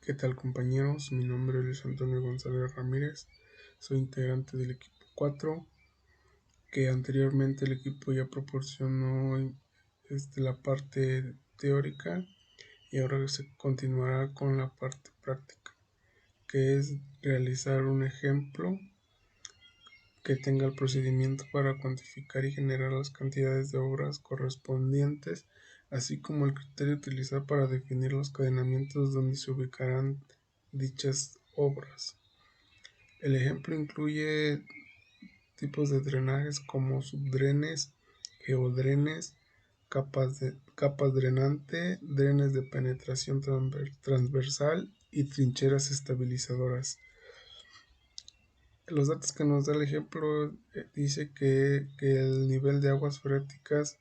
¿Qué tal, compañeros? Mi nombre es Luis Antonio González Ramírez, soy integrante del equipo 4, que anteriormente el equipo ya proporcionó la parte teórica y ahora se continuará con la parte práctica, que es realizar un ejemplo que tenga el procedimiento para cuantificar y generar las cantidades de obras correspondientes, así como el criterio utilizado para definir los cadenamientos donde se ubicarán dichas obras. El ejemplo incluye tipos de drenajes como subdrenes, geodrenes, capas drenante, drenes de penetración transversal y trincheras estabilizadoras. Los datos que nos da el ejemplo dice que el nivel de aguas freáticas,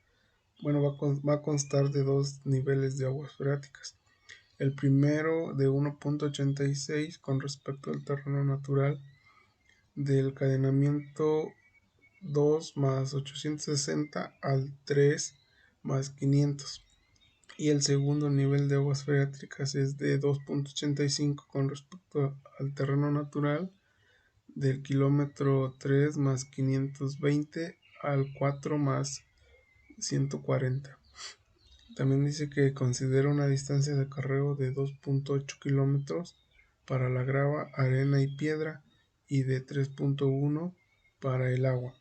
va a constar de dos niveles de aguas freáticas. El primero de 1.86 con respecto al terreno natural del cadenamiento 2 más 860 al 3 más 500. Y el segundo nivel de aguas freáticas es de 2.85 con respecto al terreno natural del kilómetro 3 más 520 al 4 más 140. También dice que considera una distancia de acarreo de 2.8 kilómetros para la grava, arena y piedra y de 3.1 para el agua.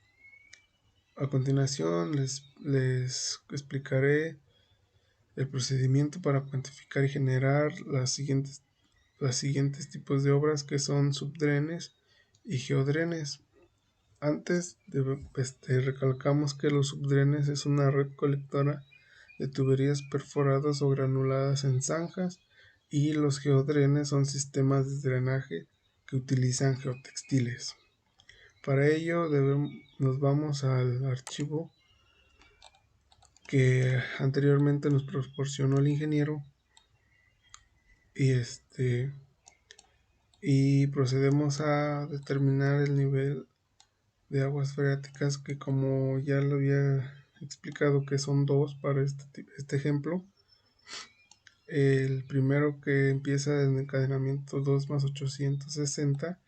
A continuación les explicaré el procedimiento para cuantificar y generar los siguientes tipos de obras, que son subdrenes y geodrenes. Antes recalcamos que los subdrenes es una red colectora de tuberías perforadas o granuladas en zanjas, y los geodrenes son sistemas de drenaje que utilizan geotextiles. Para ello nos vamos al archivo que anteriormente nos proporcionó el ingeniero y procedemos a determinar el nivel de aguas freáticas, que como ya lo había explicado que son dos para este ejemplo. El primero, que empieza en encadenamiento 2 más 860,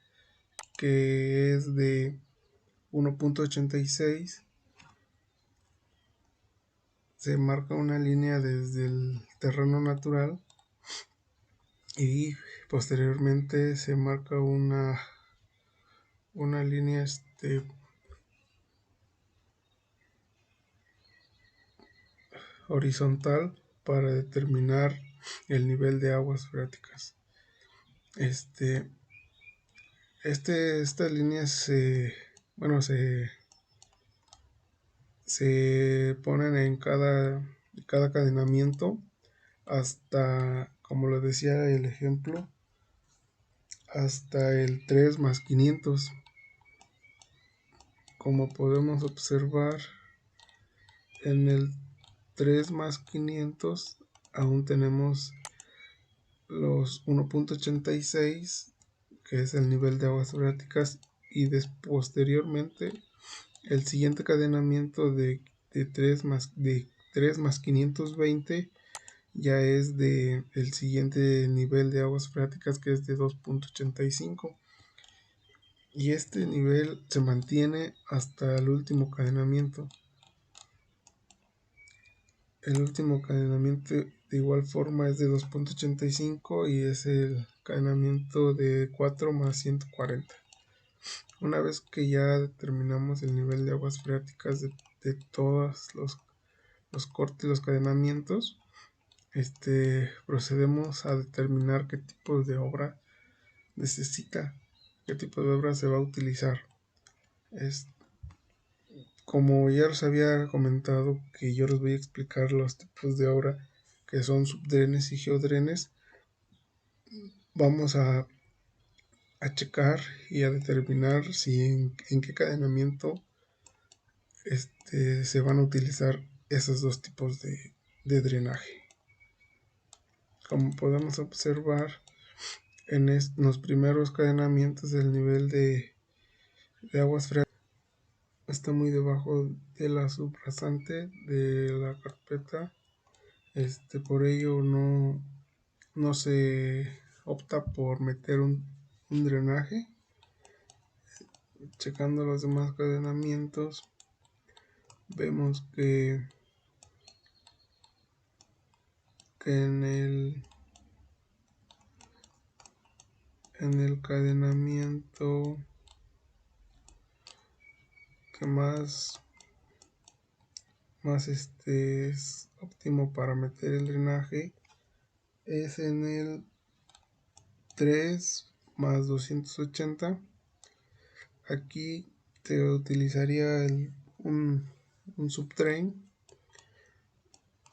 que es de 1.86, se marca una línea desde el terreno natural y posteriormente se marca una línea horizontal para determinar el nivel de aguas freáticas. Estas líneas se ponen en cada cadenamiento hasta, como lo decía el ejemplo, hasta el 3 más 500. Como podemos observar, en el 3 más 500 aún tenemos los 1.86, que es el nivel de aguas freáticas, y posteriormente el siguiente cadenamiento de 3 más 520 ya es de el siguiente nivel de aguas freáticas, que es de 2.85, y este nivel se mantiene hasta el último cadenamiento. El último cadenamiento de igual forma es de 2.85 y es el cadenamiento de 4 más 140. Una vez que ya determinamos el nivel de aguas freáticas de todos los cortes y los cadenamientos, procedemos a determinar qué tipo de obra necesita, qué tipo de obra se va a utilizar. Como ya os había comentado, que yo les voy a explicar los tipos de obra, que son subdrenes y geodrenes, vamos a checar y a determinar si en qué cadenamiento se van a utilizar esos dos tipos de drenaje. Como podemos observar, en los primeros cadenamientos el nivel de aguas freáticas está muy debajo de la subrasante de la carpeta. Por ello no se opta por meter un drenaje. Checando los demás cadenamientos, vemos que en el cadenamiento que más es óptimo para meter el drenaje es en el 3 más 280. Aquí te utilizaría un subdrain.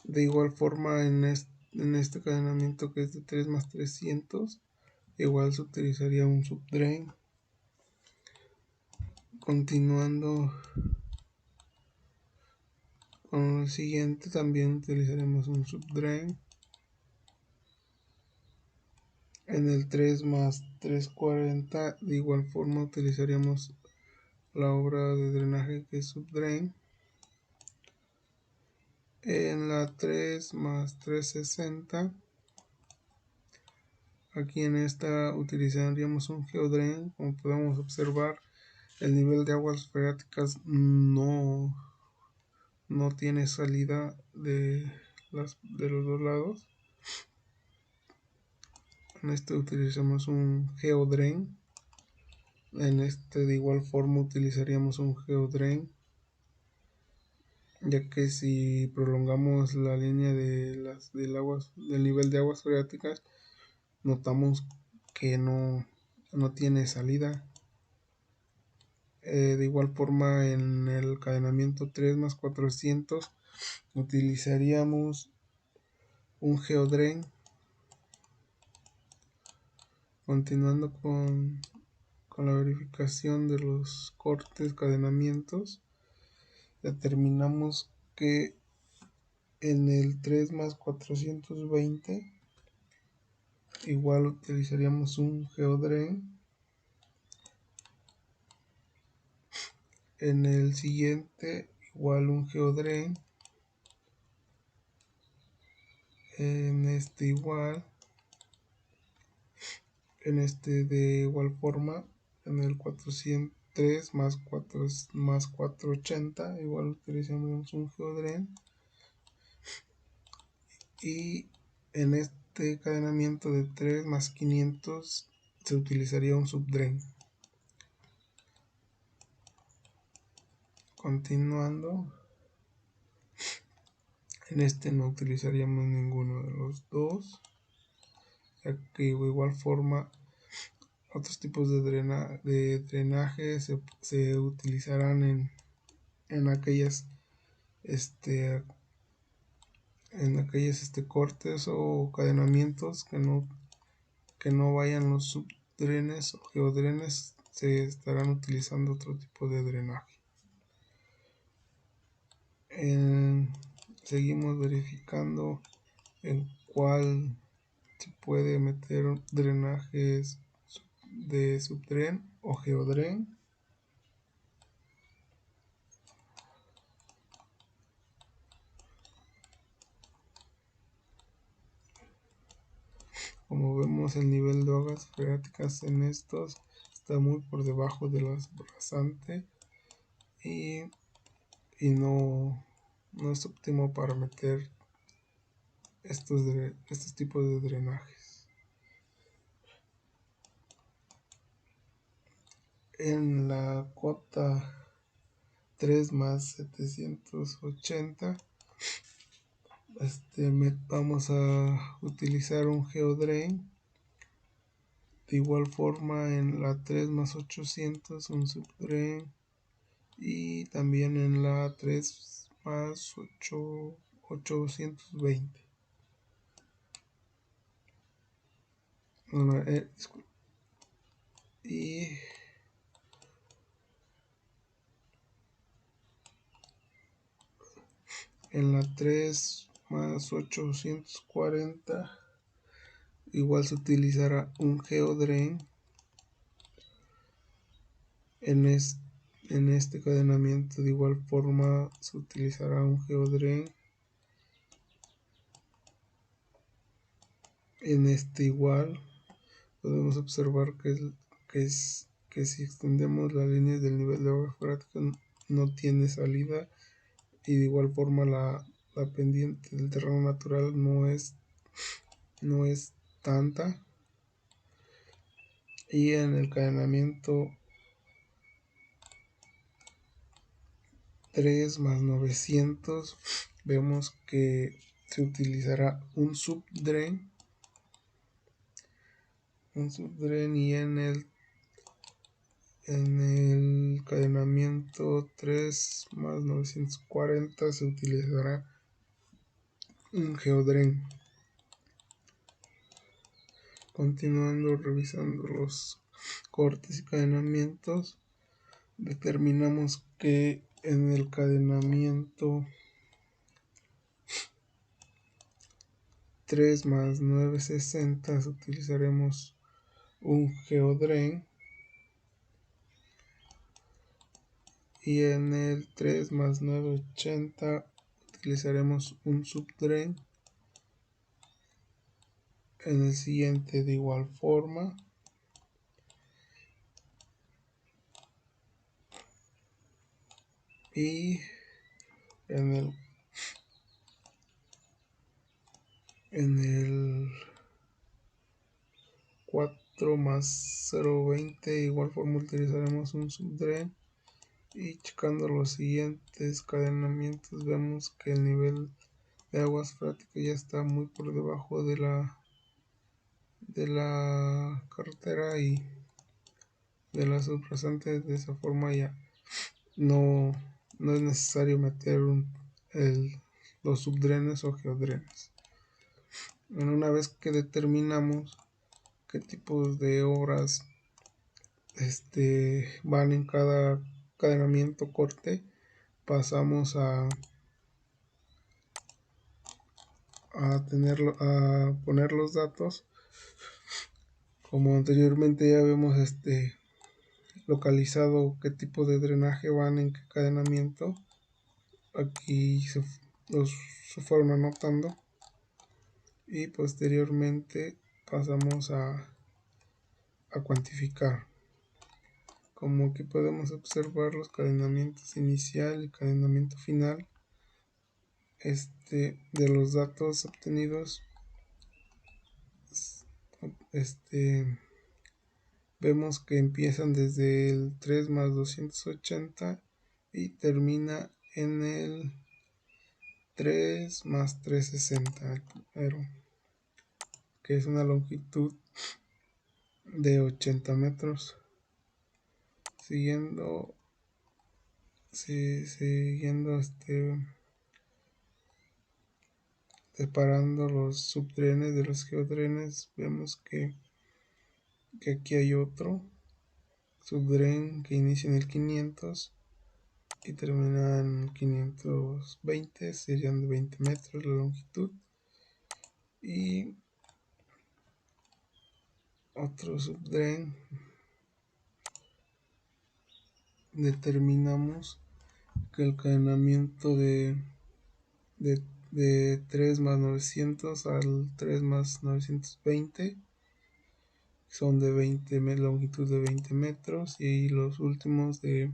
De igual forma en este cadenamiento que es de 3 más 300, igual se utilizaría un subdrain. Continuando con el siguiente, también utilizaremos un subdrain. En el 3 más 340, de igual forma utilizaríamos la obra de drenaje que es subdrain. En la 3 más 360, aquí en esta utilizaríamos un geodrain. Como podemos observar, el nivel de aguas freáticas no tiene salida de los dos lados. En este utilizamos un geodrain. En este de igual forma utilizaríamos un geodrain, ya que si prolongamos la línea del nivel de aguas freáticas, notamos que no tiene salida. De igual forma en el cadenamiento 3 más 400 utilizaríamos un geodrain. Continuando con la verificación de los cortes cadenamientos, determinamos que en el 3 más 420 igual utilizaríamos un geodrain. En el siguiente igual un geodrain. En este igual. En este de igual forma. En el 403 más 480 igual utilizamos un geodrain. Y en este cadenamiento de 3 más 500 se utilizaría un subdrain. Continuando, en este no utilizaríamos ninguno de los dos, ya que de igual forma otros tipos de drenaje se utilizarán en aquellas cortes o cadenamientos que no vayan los subdrenes o geodrenes. Se estarán utilizando otro tipo de drenaje. Seguimos verificando en cuál se puede meter drenajes de subdren o geodren. Como vemos, el nivel de aguas freáticas en estos está muy por debajo de las rasante y no es óptimo para meter estos tipos de drenajes. En la cota 3 más 780 vamos a utilizar un geodrain. De igual forma en la 3 más 800 un subdrain, y también en la 3 más 820. Y en la 3 más 840 igual se utilizará un geodrain. En este cadenamiento de igual forma se utilizará un geodrain. En este igual. podemos observar que si extendemos la línea del nivel de agua freática no tiene salida, y de igual forma la pendiente del terreno natural no es tanta. Y en el cadenamiento 3 más 900 vemos que se utilizará un subdren y en el cadenamiento 3 más 940 se utilizará un geodren. Continuando revisando los cortes y cadenamientos, determinamos que en el cadenamiento 3 más 960 utilizaremos un geodren, y en el 3 más 980 utilizaremos un subdren. En el siguiente de igual forma. Y en el 4 más 0.20 de igual forma utilizaremos un subdren. Y checando los siguientes cadenamientos vemos que el nivel de aguas freáticas ya está muy por debajo de la carretera y de la subrasante. De esa forma ya no es necesario meter los subdrenes o geodrenes. Bueno, una vez que determinamos qué tipos de obras van en cada cadenamiento corte, pasamos a poner los datos. Como anteriormente ya vemos localizado qué tipo de drenaje van en qué cadenamiento, aquí se fueron anotando, y posteriormente pasamos a cuantificar. Como aquí podemos observar los cadenamientos inicial y cadenamiento final, de los datos obtenidos, vemos que empiezan desde el 3 más 280 y termina en el 3 más 360, el primero, que es una longitud de 80 metros. Siguiendo separando los subdrenes de los geodrenes, vemos que aquí hay otro subdren que inicia en el 500 y termina en 520, serían de 20 metros la longitud. Y otro subdren, determinamos que el cadenamiento de 3 más 900 al 3 más 920 son de longitud de 20 metros, y los últimos que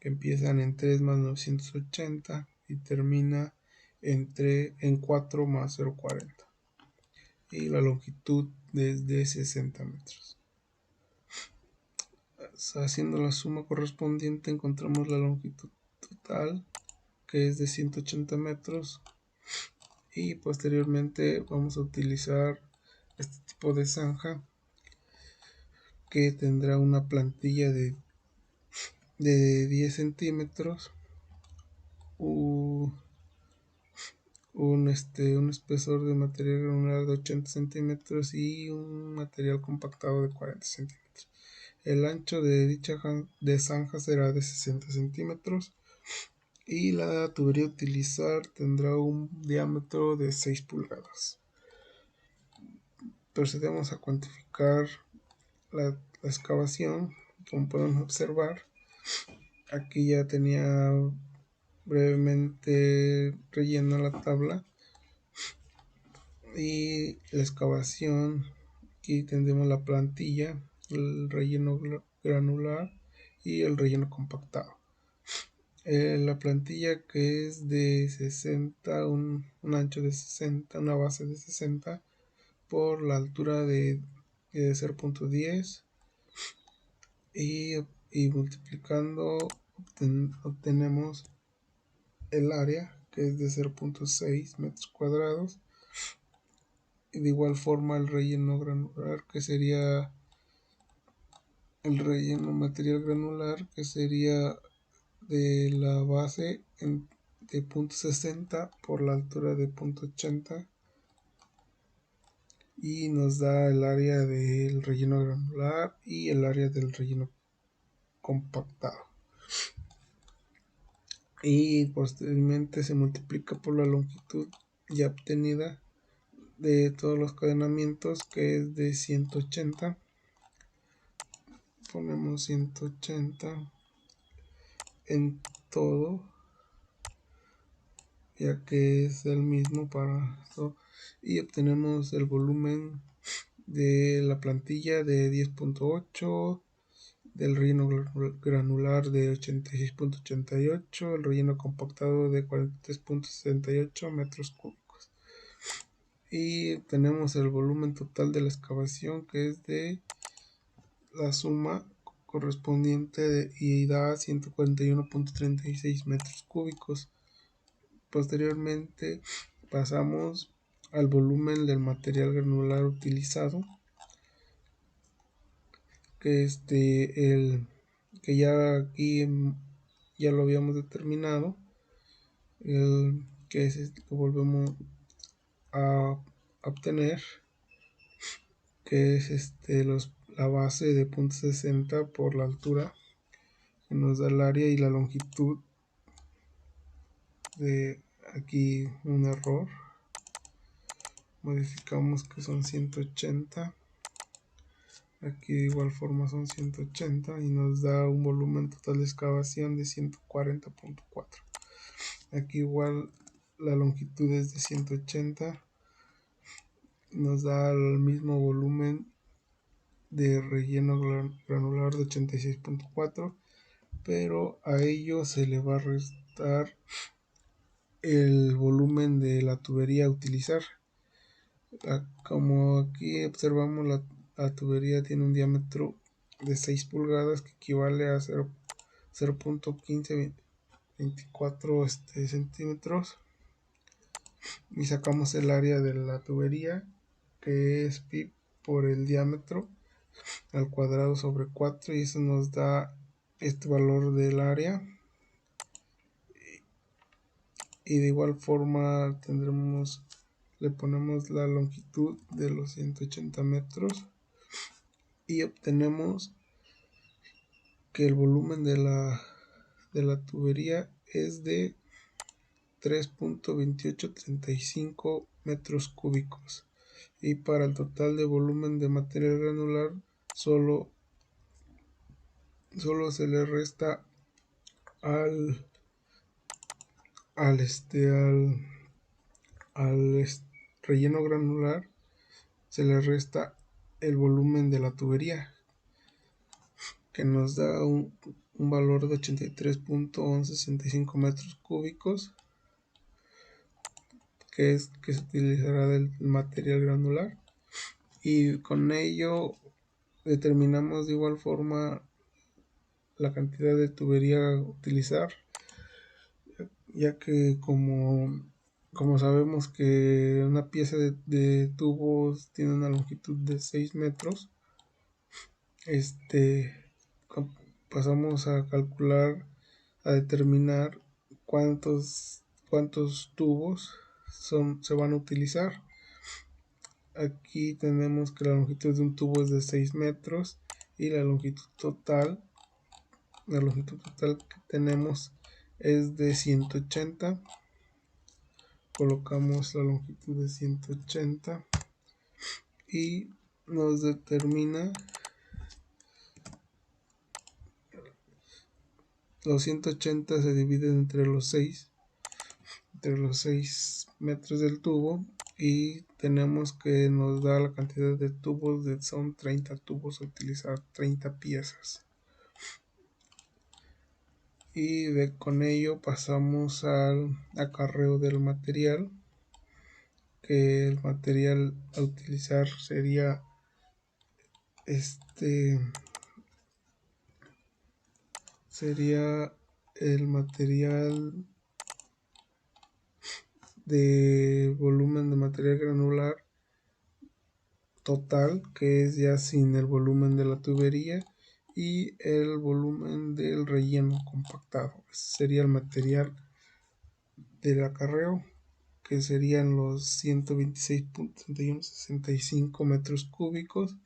empiezan en 3 más 980 y termina en 4 más 0.40, y la longitud es de 60 metros. Haciendo la suma correspondiente encontramos la longitud total, que es de 180 metros, y posteriormente vamos a utilizar este tipo de zanja que tendrá una plantilla de 10 centímetros, un espesor de material granular de 80 centímetros y un material compactado de 40 centímetros. El ancho de dicha zanja será de 60 centímetros y la tubería a utilizar tendrá un diámetro de 6 pulgadas. Procedemos a cuantificar la excavación. Como podemos observar, aquí ya tenía brevemente rellena la tabla, y la excavación Aquí tendremos la plantilla, el relleno granular y el relleno compactado. La plantilla, que es de 60, un ancho de 60, una base de 60 por la altura de 0.10, y multiplicando obtenemos el área, que es de 0.6 metros cuadrados, y de igual forma el relleno granular, que sería el relleno material granular, que sería de la base de 0.60 por la altura de 0.80, y nos da el área del relleno granular y el área del relleno compactado, y posteriormente se multiplica por la longitud ya obtenida de todos los cadenamientos, que es de 180. Ponemos 180 en todo, ya que es el mismo para esto, y obtenemos el volumen de la plantilla de 10.8, del relleno granular de 86.88, el relleno compactado de 43.68 metros cúbicos, y tenemos el volumen total de la excavación, que es de la suma correspondiente y da 141.36 metros cúbicos. Posteriormente pasamos al volumen del material granular utilizado, que que ya aquí ya lo habíamos determinado, que es que volvemos a obtener, que es la base de 0.60 por la altura, que nos da el área, y la longitud de aquí un error, modificamos que son 180, aquí de igual forma son 180, y nos da un volumen total de excavación de 140.4. Aquí igual la longitud es de 180, nos da el mismo volumen de relleno granular de 86.4, pero a ello se le va a restar el volumen de la tubería a utilizar. Como aquí observamos, la tubería tiene un diámetro de 6 pulgadas, que equivale a 0.1524 centímetros, y sacamos el área de la tubería, que es pi por el diámetro al cuadrado sobre 4, y eso nos da este valor del área. Y de igual forma le ponemos la longitud de los 180 metros, y obtenemos que el volumen de la tubería es de 3.2835 metros cúbicos, y para el total de volumen de material granular solo se le resta al relleno granular, se le resta el volumen de la tubería, que nos da un valor de 83.1165 metros cúbicos, que se utilizará del material granular, y con ello determinamos de igual forma la cantidad de tubería a utilizar, ya que como sabemos que una pieza de tubos tiene una longitud de 6 metros, pasamos a calcular, a determinar cuántos tubos se van a utilizar. Aquí tenemos que la longitud de un tubo es de 6 metros, y la longitud total que tenemos es de 180. Colocamos la longitud de 180 y nos determina los 180 se dividen entre los 6 metros del tubo, y tenemos que nos da la cantidad de tubos, son 30 tubos a utilizar, 30 piezas. Y con ello pasamos al acarreo del material, que el material a utilizar sería el material de volumen de material granular total, que es ya sin el volumen de la tubería, y el volumen del relleno compactado. Ese sería el material del acarreo, que serían los 126.6165 metros cúbicos,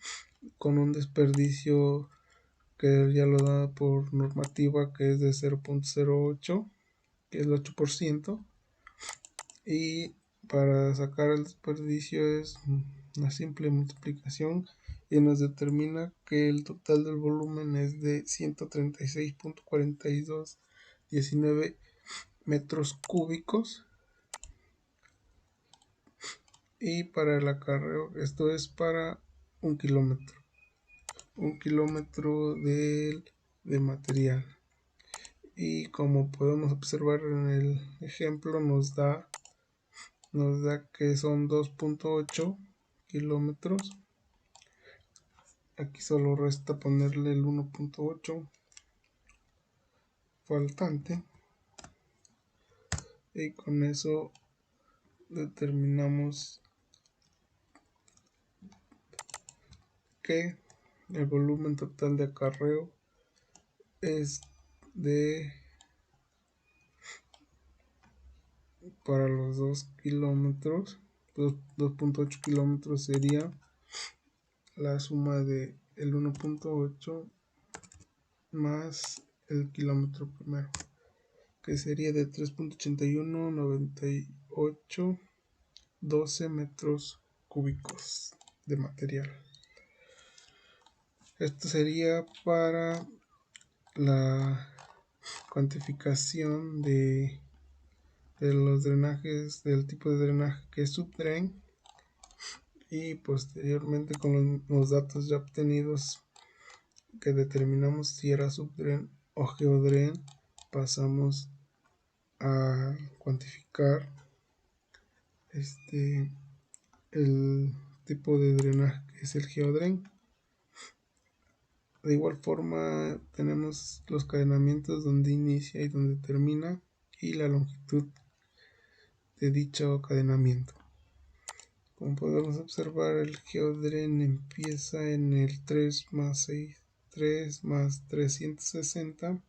con un desperdicio que ya lo da por normativa, que es de 0.08, que es el 8%, y para sacar el desperdicio es una simple multiplicación y nos determina que el total del volumen es de 136.4219 metros cúbicos. Y para el acarreo, esto es para un kilómetro de material. Y como podemos observar en el ejemplo, nos da que son 2.8 kilómetros. Aquí solo resta ponerle el 1.8 faltante, y con eso determinamos que el volumen total de acarreo es para los 2 kilómetros, 2.8 kilómetros, sería la suma de el 1.8 más el kilómetro primero, que sería de 3.819812 metros cúbicos de material. Esto sería para la cuantificación de los drenajes, del tipo de drenaje que es subdren, y posteriormente con los datos ya obtenidos que determinamos si era subdren o geodren, pasamos a cuantificar el tipo de drenaje que es el geodren. De igual forma tenemos los cadenamientos donde inicia y donde termina, y la longitud de dicho cadenamiento. Como podemos observar, el geodren empieza en el 3 más 360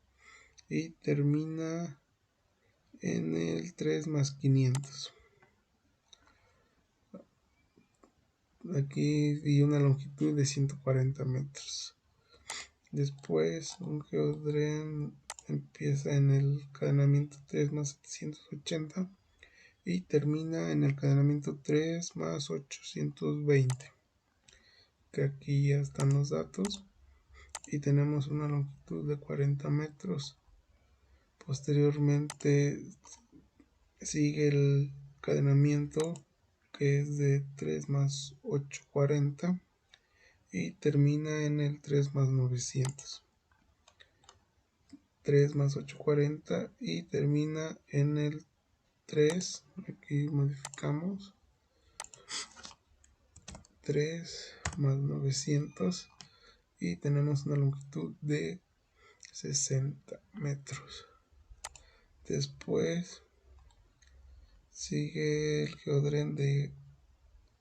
y termina en el 3 más 500. Aquí y una longitud de 140 metros. Después un geodren empieza en el cadenamiento 3 más 780 y termina en el cadenamiento 3 más 820, que aquí ya están los datos, y tenemos una longitud de 40 metros. Posteriormente sigue el cadenamiento, que es de 3 más 840 y termina en el 3 más 900. 3 más 840 y termina en el 3, aquí modificamos, 3 más 900, y tenemos una longitud de 60 metros. Después sigue el geodren de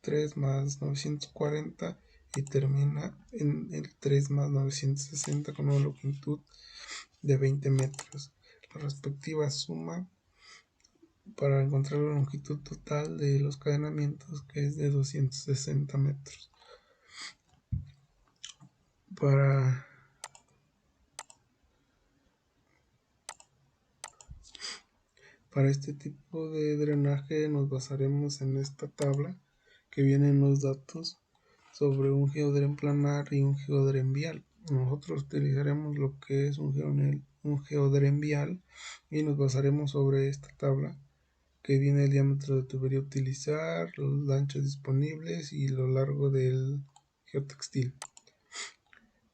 3 más 940 y termina en el 3 más 960 con una longitud de 20 metros. La respectiva suma para encontrar la longitud total de los cadenamientos, que es de 260 metros. Para este tipo de drenaje nos basaremos en esta tabla, que vienen los datos sobre un geodren planar y un geodren vial. Nosotros utilizaremos lo que es un geodren vial y nos basaremos sobre esta tabla, que viene el diámetro de tubería a utilizar, los anchos disponibles y lo largo del geotextil.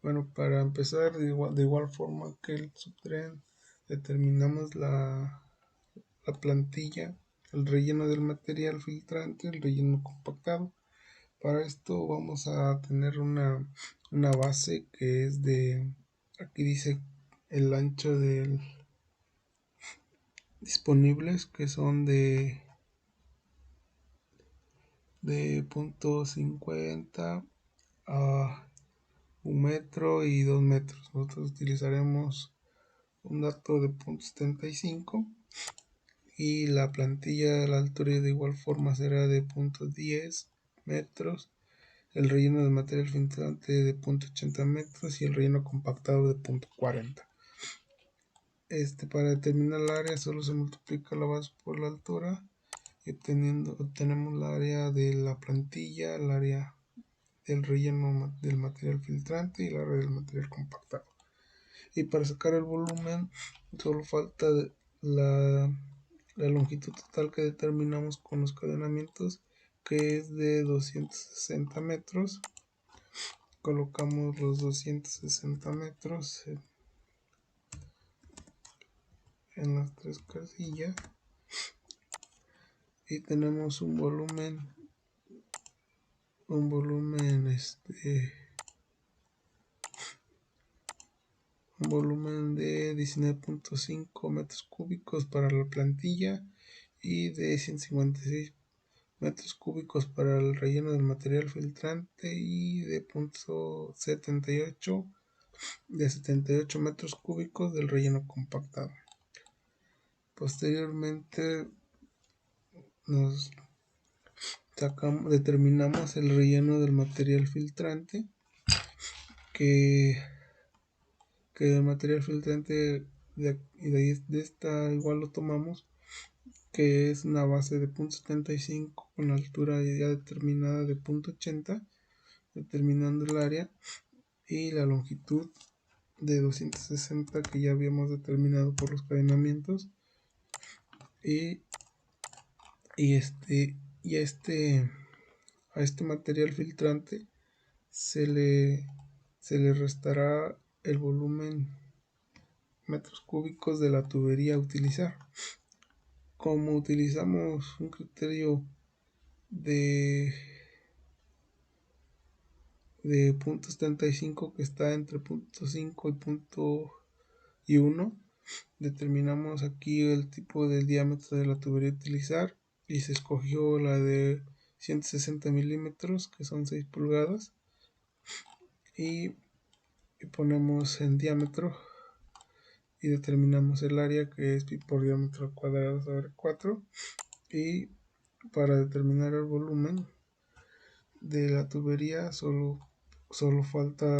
Bueno, para empezar, de igual forma que el subtren, determinamos la plantilla, el relleno del material filtrante, el relleno compactado. Para esto vamos a tener una base que es de, aquí dice el ancho del disponibles, que son de .50 a 1 metro y 2 metros. Nosotros utilizaremos un dato de .75 y la plantilla de la altura de igual forma será de .10 metros, el relleno de material filtrante de .80 metros y el relleno compactado de .40. Para determinar el área solo se multiplica la base por la altura y obtenemos la área de la plantilla, el área del relleno del material filtrante y el área del material compactado. Y para sacar el volumen solo falta la longitud total que determinamos con los cadenamientos, que es de 260 metros. Colocamos los 260 metros en las tres casillas y tenemos un volumen un volumen de 19.5 metros cúbicos para la plantilla y de 156 metros cúbicos para el relleno del material filtrante y de 78 metros cúbicos del relleno compactado. Posteriormente determinamos el relleno del material filtrante, que el material filtrante de esta igual lo tomamos, que es una base de .75 con la altura ya determinada de .80, determinando el área y la longitud de 260 que ya habíamos determinado por los cadenamientos, y a este material filtrante se le restará el volumen metros cúbicos de la tubería a utilizar. Como utilizamos un criterio de .75 que está entre .5 y 1, determinamos aquí el tipo de diámetro de la tubería a utilizar y se escogió la de 160 milímetros, que son 6 pulgadas, y ponemos en diámetro y determinamos el área, que es pi por diámetro cuadrado sobre 4. Y para determinar el volumen de la tubería solo falta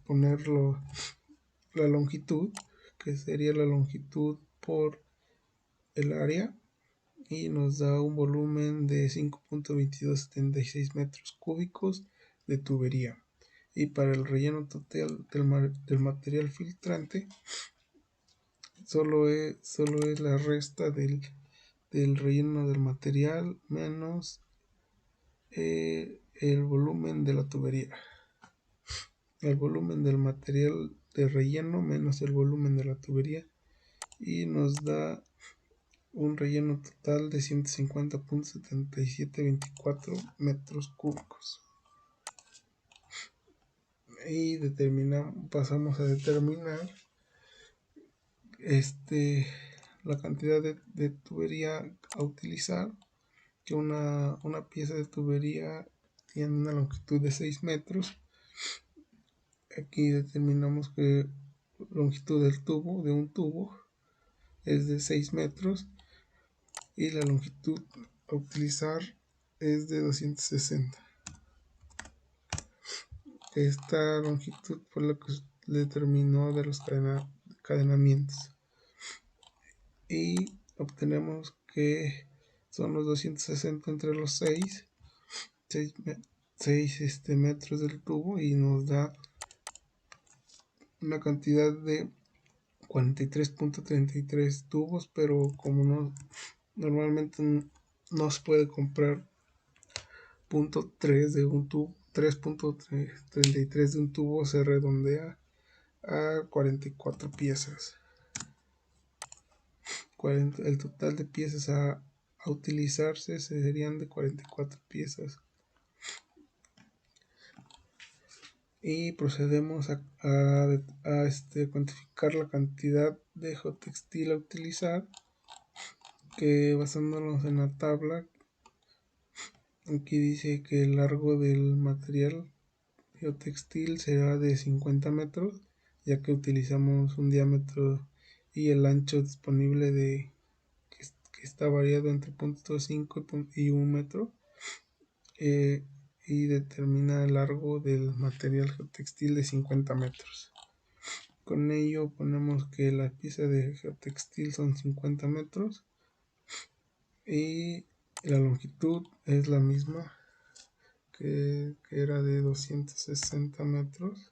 ponerlo la longitud, que sería la longitud por el área, y nos da un volumen de 5.2276 metros cúbicos de tubería. Y para el relleno total del material filtrante solo es la resta del relleno del material menos el volumen de la tubería. El volumen del material de relleno menos el volumen de la tubería, y nos da un relleno total de 150.7724 metros cúbicos. Y pasamos a determinar la cantidad de tubería a utilizar, que una pieza de tubería tiene una longitud de 6 metros. Aquí determinamos que la longitud de un tubo es de 6 metros y la longitud a utilizar es de 260. Esta longitud fue la que determinó de los cadenamientos, y obtenemos que son los 260 entre los 6 metros del tubo, y nos da una cantidad de 43.33 tubos, pero como normalmente no se puede comprar .3 de un tubo, 3.33 de un tubo, se redondea a 44 piezas. El total de piezas a utilizarse serían de 44 piezas. Y procedemos a cuantificar la cantidad de geotextil a utilizar, que basándonos en la tabla, aquí dice que el largo del material geotextil será de 50 metros, ya que utilizamos un diámetro y el ancho disponible que está variado entre 0.5 y 1 metro, y determina el largo del material geotextil de 50 metros. Con ello ponemos que la pieza de geotextil son 50 metros y la longitud es la misma que era de 260 metros,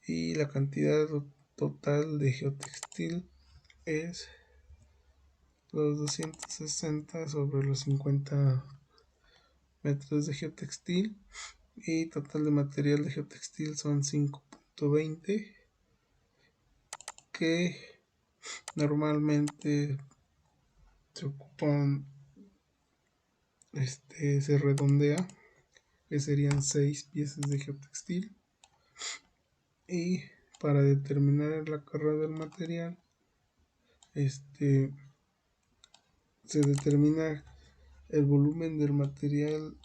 y la cantidad total de geotextil es los 260 sobre los 50 metros de geotextil, y total de material de geotextil son 5.20, que normalmente se ocupan, se redondea, que serían 6 piezas de geotextil. Y para determinar la carga del material, se determina el volumen del material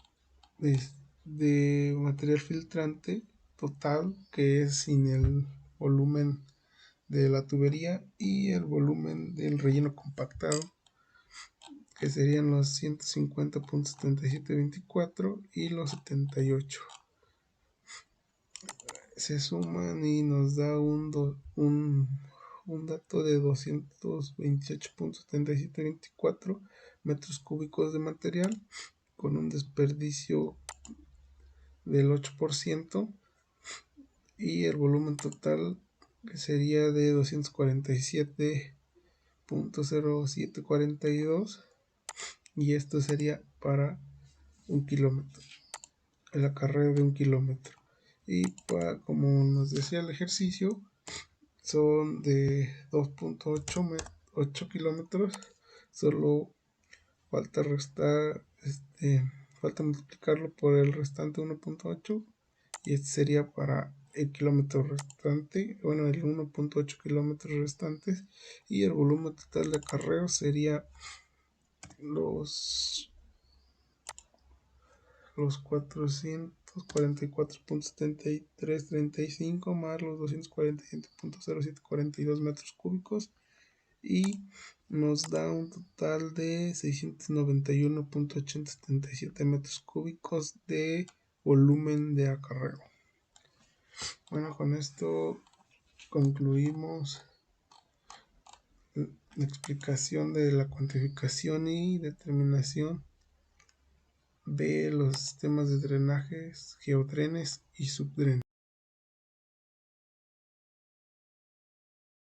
de material filtrante total, que es sin el volumen de la tubería, y el volumen del relleno compactado, que serían los 150.7724 y los 78. Se suman y nos da un dato de 228.7724 metros cúbicos de material, con un desperdicio del 8%, y el volumen total, que sería de 247.0742, y esto sería para un kilómetro, el acarreo de un kilómetro. Y como nos decía el ejercicio, son de 2.8 kilómetros, solo falta restar, falta multiplicarlo por el restante 1.8, y este sería para el kilómetro restante, bueno, el 1.8 kilómetros restantes, y el volumen total de acarreo sería los 444.7335 más los 247.0742 metros cúbicos, y nos da un total de 691.877 metros cúbicos de volumen de acarreo. Bueno, con esto concluimos la explicación de la cuantificación y determinación de los sistemas de drenajes, geodrenes y subdrenes.